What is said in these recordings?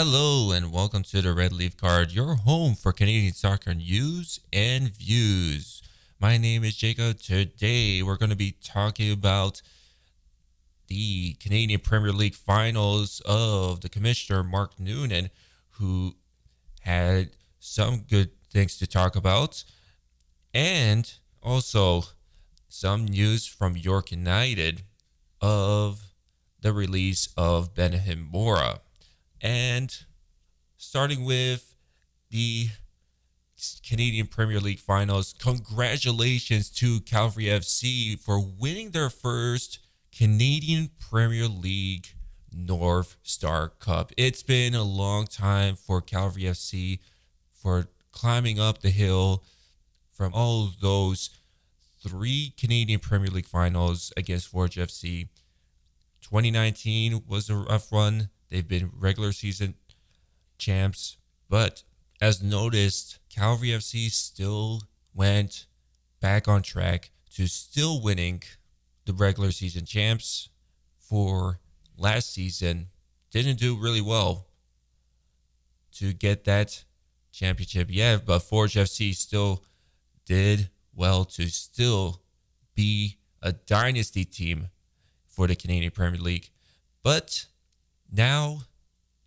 Hello and welcome to the Red Leaf Card, your home for Canadian soccer news and views. My name is Jacob. Today we're going to be talking about the Canadian Premier League finals of the Commissioner Mark Noonan, who had some good things to talk about, and also some news from York United of the release of Mora. And starting with the Canadian Premier League finals, congratulations to Cavalry FC for winning their first Canadian Premier League North Star Cup. It's been a long time for Cavalry FC for climbing up the hill from all those three Canadian Premier League finals against Forge FC. 2019 was a rough run. They've been regular season champs, but as noticed, Cavalry FC still went back on track to still winning the regular season champs for last season. Didn't do really well to get that championship yet, but Forge FC still did well to still be a dynasty team for the Canadian Premier League. But now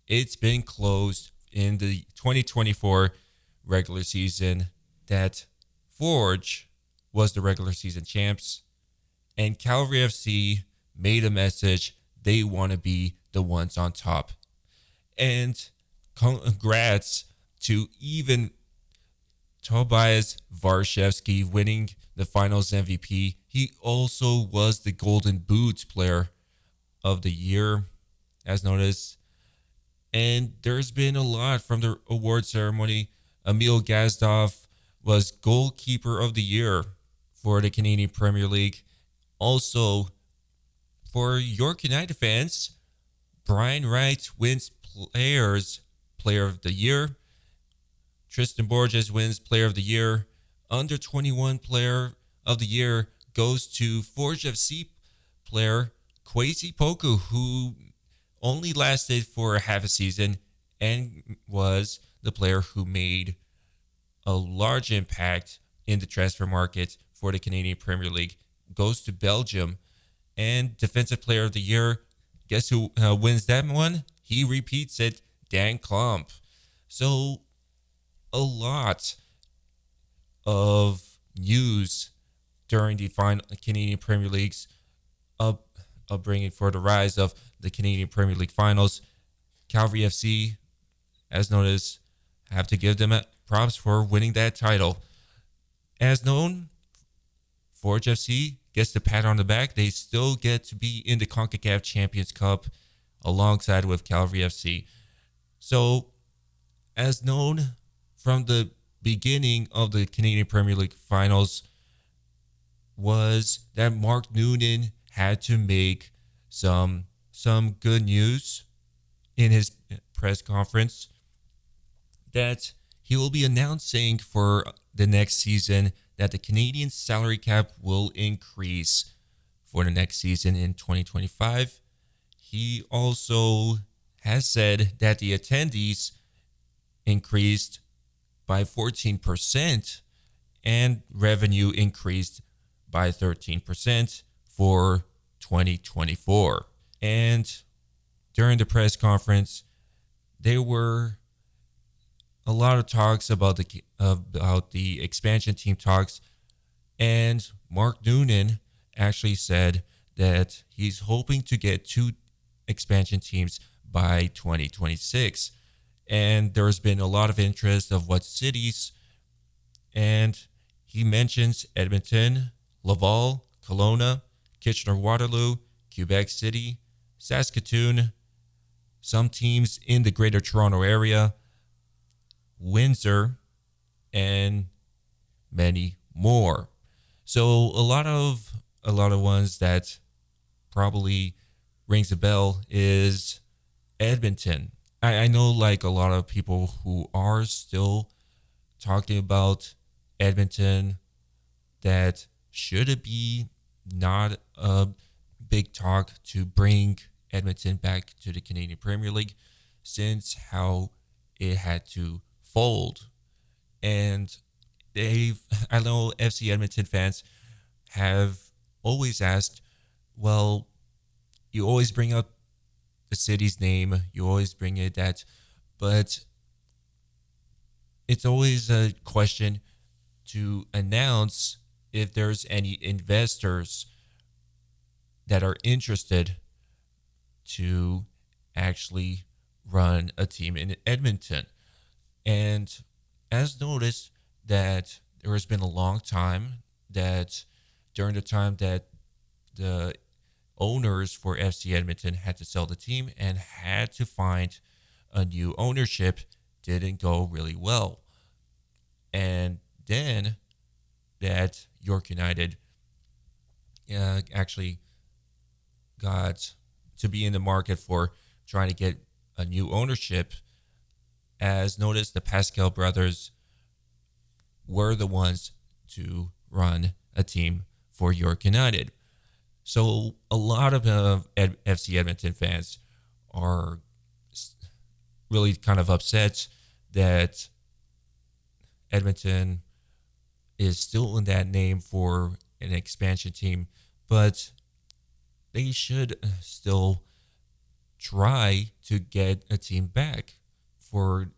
it's been closed in the 2024 regular season that Forge was the regular season champs, and Cavalry FC made a message they want to be the ones on top. And congrats to even Tobias Varshevsky winning the finals MVP. He also was the Golden Boot player of the year, as noticed. And there's been a lot from the award ceremony. Emil Gazdov was goalkeeper of the year for the Canadian Premier League. Also, for York United fans, Brian Wright wins player of the year. Tristan Borges wins player of the year. Under 21 player of the year goes to Forge FC player Kwesi Poku, who only lasted for half a season and was the player who made a large impact in the transfer market for the Canadian Premier League. Goes to Belgium. And Defensive Player of the Year, guess who wins that one? He repeats it, Dan Klump. So a lot of news during the final Canadian Premier League's upbringing for the rise of the Canadian Premier League finals. Cavalry FC, as noticed, have to give them props for winning that title. As known, Forge FC gets the pat on the back. They still get to be in the CONCACAF Champions Cup alongside with Cavalry FC. So, as known from the beginning of the Canadian Premier League finals, was that Mark Noonan had to make some good news in his press conference that he will be announcing for the next season that the Canadian salary cap will increase for the next season in 2025. He also has said that the attendees increased by 14% and revenue increased by 13% for 2024. And during the press conference, there were a lot of talks about the expansion team talks, and Mark Noonan actually said that he's hoping to get 2 expansion teams by 2026. And there's been a lot of interest of what cities, and he mentions Edmonton, Laval, Kelowna, Kitchener-Waterloo, Quebec City, Saskatoon, some teams in the Greater Toronto Area, Windsor, and many more. So a lot of ones that probably rings a bell is Edmonton. I know like a lot of people who are still talking about Edmonton, that should it be not a big talk to bring Edmonton back to the Canadian Premier League. since how it had to fold. And they've, I know FC Edmonton fans have always asked, well, you always bring up the city's name, you always bring it that, but it's always a question to announce if there's any investors that are interested to actually run a team in Edmonton. And as noticed that there has been a long time that during the time that the owners for FC Edmonton had to sell the team and had to find a new ownership didn't go really well. And then that York United actually got to be in the market for trying to get a new ownership. As noticed, the Pascal brothers were the ones to run a team for York United. So a lot of FC Edmonton fans are really kind of upset that Edmonton is still in that name for an expansion team, but they should still try to get a team back for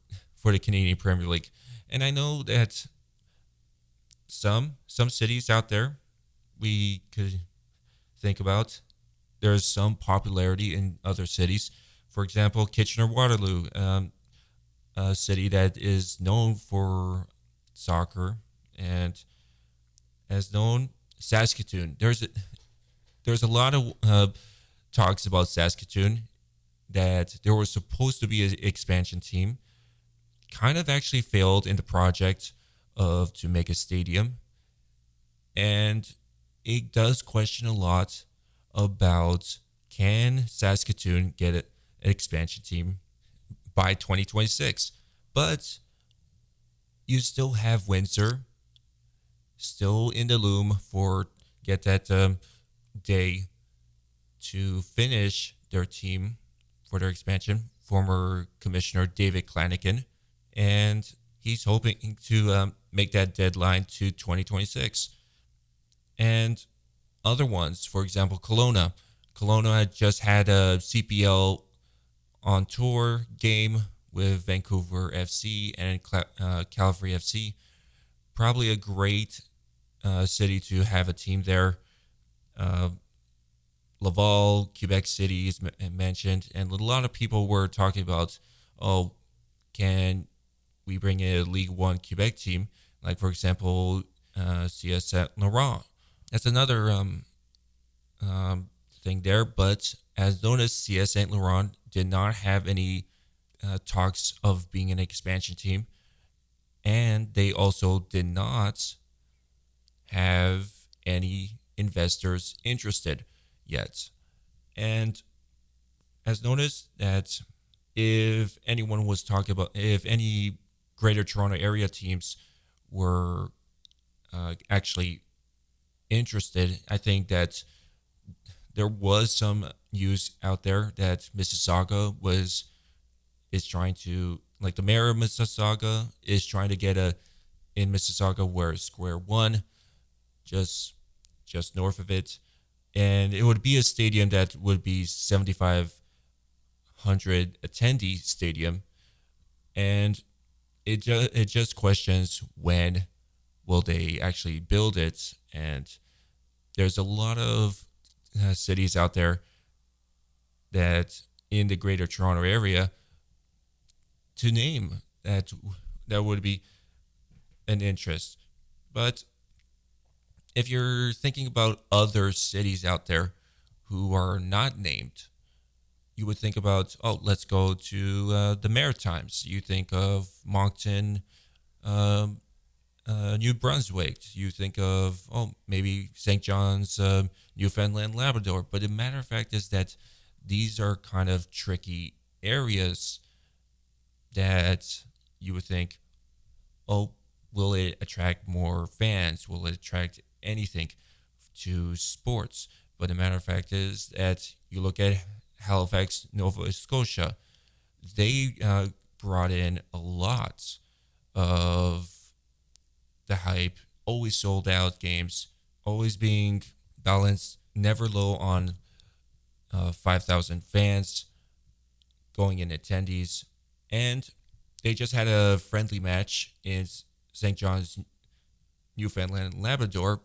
the Canadian Premier League. And I know that some cities out there we could think about. There's some popularity in other cities. For example, Kitchener-Waterloo, a city that is known for soccer and as known Saskatoon. There's a lot of talks about Saskatoon that there was supposed to be an expansion team. Kind of actually failed in the project of to make a stadium, and it does question a lot about can Saskatoon get an expansion team by 2026. But you still have Windsor still in the loom for get that day to finish their team for their expansion. Former Commissioner David Clanigan, and he's hoping to make that deadline to 2026. And other ones, for example, Kelowna. Kelowna just had a CPL on tour game with Vancouver FC and Cavalry FC. Probably a great city to have a team there. Laval, Quebec City is mentioned, and a lot of people were talking about, oh, can we bring in a League One Quebec team? Like, for example, CS Saint Laurent. That's another thing there. But as known as CS Saint Laurent did not have any talks of being an expansion team, and they also did not have any investors interested yet. And as noticed that if anyone was talking about if any Greater Toronto Area teams were actually interested, I think that there was some news out there that Mississauga is trying to, like, the mayor of Mississauga is trying to get a in Mississauga where Square One, just north of it, and it would be a stadium that would be 7,500 attendee stadium, and it just questions when will they actually build it. And there's a lot of cities out there that in the Greater Toronto Area to name that would be an interest. But if you're thinking about other cities out there who are not named, you would think about, oh, let's go to the Maritimes. You think of Moncton, New Brunswick. You think of, oh, maybe St. John's, Newfoundland, Labrador. But the matter of fact is that these are kind of tricky areas that you would think, oh, will it attract more fans? Will it attract anything to sports? But the matter of fact is that you look at Halifax, Nova Scotia. they brought in a lot of the hype, always sold out games, always being balanced, never low on 5,000 fans going in attendees. And they just had a friendly match in St. John's, Newfoundland and Labrador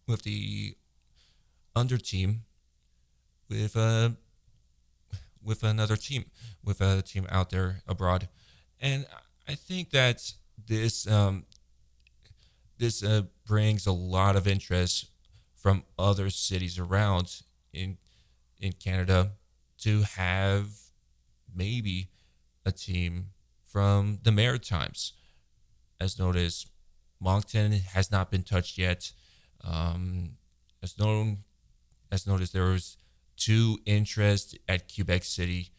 with the under team with with another team, with a team out there abroad. And I think that this brings a lot of interest from other cities around in in Canada to have maybe a team from the Maritimes. As noticed, Moncton has not been touched yet. Um, as known, as noticed, there was two interest at Quebec City.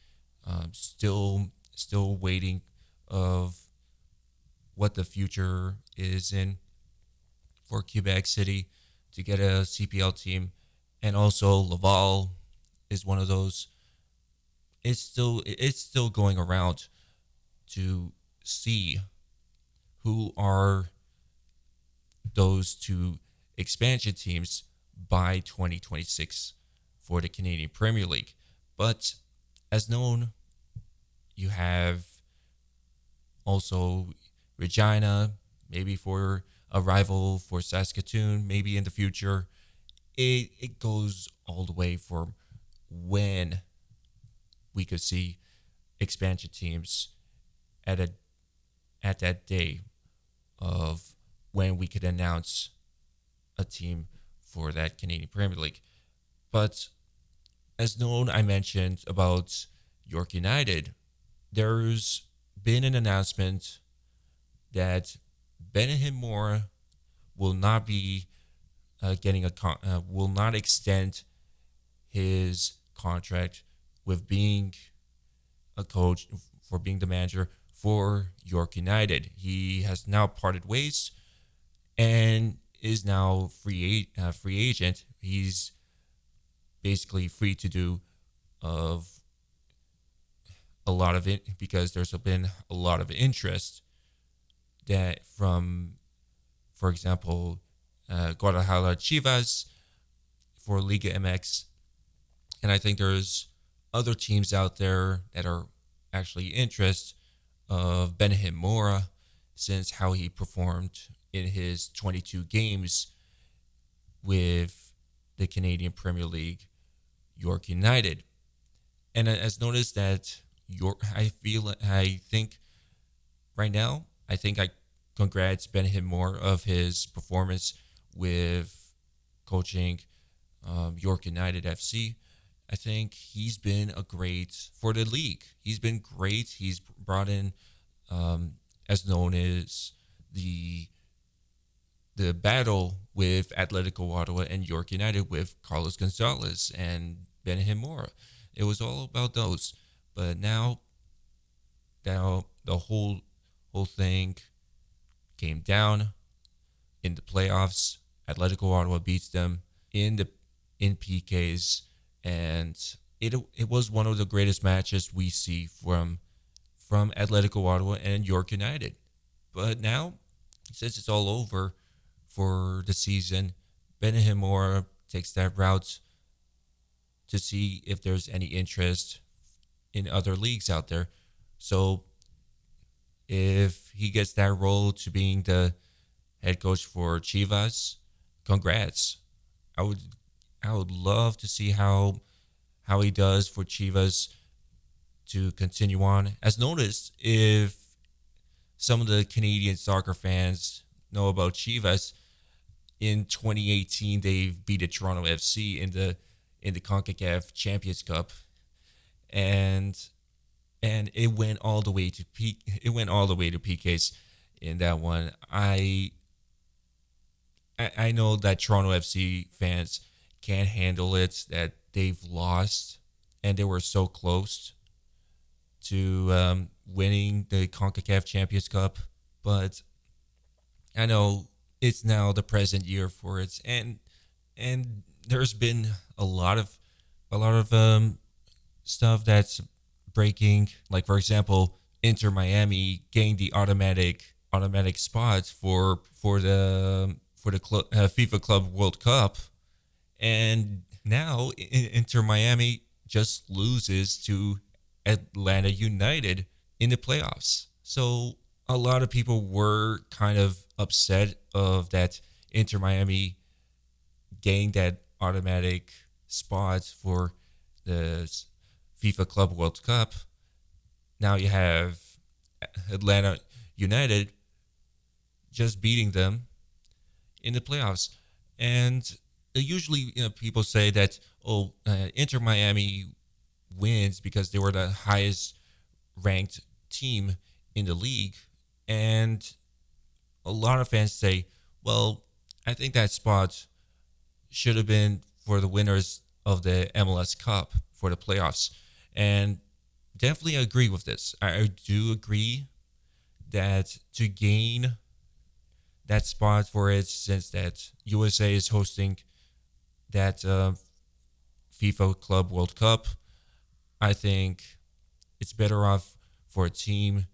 Still waiting of what the future is in for Quebec City to get a CPL team, and also Laval is one of those. It's still going around to see who are those two expansion teams by 2026 for the Canadian Premier League. But as known, you have also Regina, maybe for a rival for Saskatoon, maybe in the future. It goes all the way for when we could see expansion teams at a at that day of when we could announce a team for that Canadian Premier League. But as known, I mentioned about York United. There's been an announcement that Benjamin Mora will not be will not extend his contract with being a coach, for being the manager for York United. He has now parted ways and is now free agent. He's basically free to do of a lot of it because there's been a lot of interest that from, for example, Guadalajara Chivas for Liga MX, and I think there's other teams out there that are actually interest of Benjamin Mora since how he performed in his 22 games with the Canadian Premier League, York United. And as noticed that York, I think right now, I think I congrats Benjamin Moore of his performance with coaching York United FC. I think he's been a great for the league. He's been great. He's brought in, as known as the the battle with Atletico Ottawa and York United with Carlos Gonzalez and Benjamin Mora. It was all about those. But now the whole thing came down in the playoffs. Atletico Ottawa beats them in PKs, and it was one of the greatest matches we see from Atletico Ottawa and York United. But now, since it's all over for the season, Benjamin Mora takes that route to see if there's any interest in other leagues out there. So if he gets that role to being the head coach for Chivas, congrats. I would I would love to see how he does for Chivas to continue on. As noticed, if some of the Canadian soccer fans know about Chivas, in 2018 they beat the Toronto FC in the CONCACAF Champions Cup, and it went all the way to PKs in that one. I know that Toronto FC fans can't handle it, that they've lost and they were so close to winning the CONCACAF Champions Cup, but I know it's now the present year for it, and there's been a lot of stuff that's breaking, like for example, Inter Miami gained the automatic spots for the FIFA Club World Cup, and now Inter Miami just loses to Atlanta United in the playoffs. So a lot of people were kind of upset of that Inter Miami gained that automatic spots for the FIFA Club World Cup. Now you have Atlanta United just beating them in the playoffs. And usually, people say that, Inter Miami wins because they were the highest ranked team in the league. And a lot of fans say, well, I think that spot should have been for the winners of the MLS Cup for the playoffs. And definitely agree with this. I do agree that to gain that spot for it, since that USA is hosting that FIFA Club World Cup, I think it's better off for a team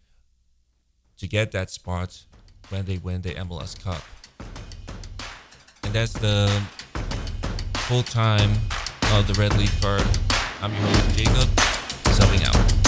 to get that spot when they win the MLS Cup. And that's the full time of the Red Leaf Card. I'm your host, Jacob, subbing out.